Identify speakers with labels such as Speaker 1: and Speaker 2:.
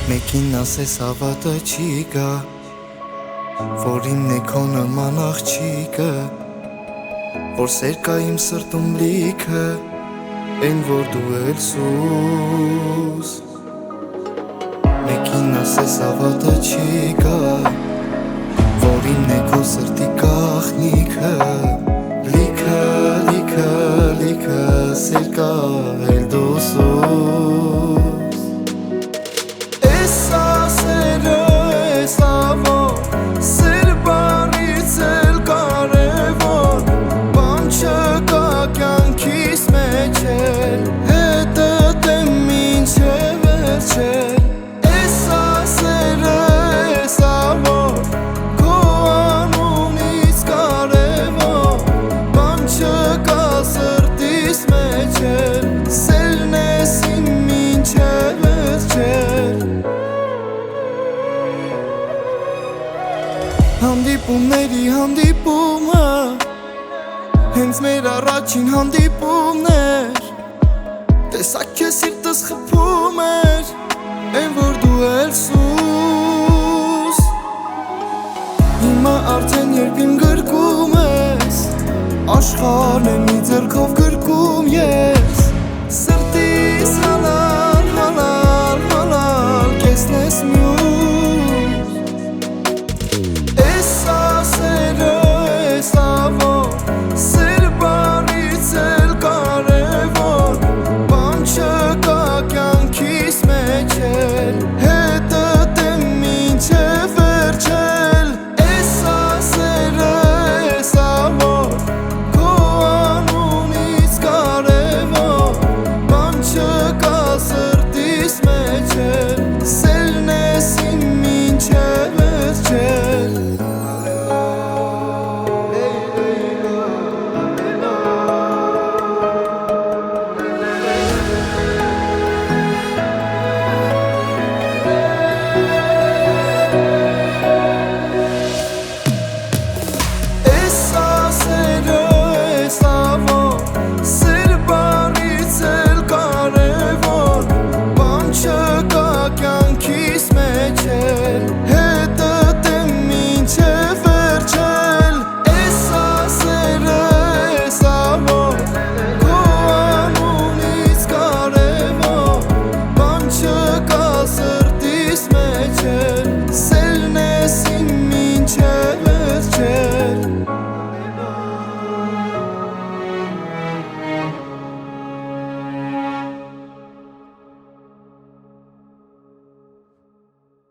Speaker 1: Մեկին ասես հավատը չի գա, որ իմն է քո նման աղջիկը, որ սեր կա իմ սրտում լիքը, են որ դու էլ սուս։ Մեկին ասես հավատը չի գա, որ իմն է քո սրտի գաղտնիքը, լիքը, լիքը, լիքը, սեր կա էլ դու սուս։ Հանդիպումների հանդիպումը հենց մեր առաջին հանդիպումն էր, տեսակ քեզ սիրտս խփում էր, են որ դու էլ սուս։ Հիմա արդեն երբ իմ գրկում ես, աշխարհն է մի ձեռքով գրկում ես։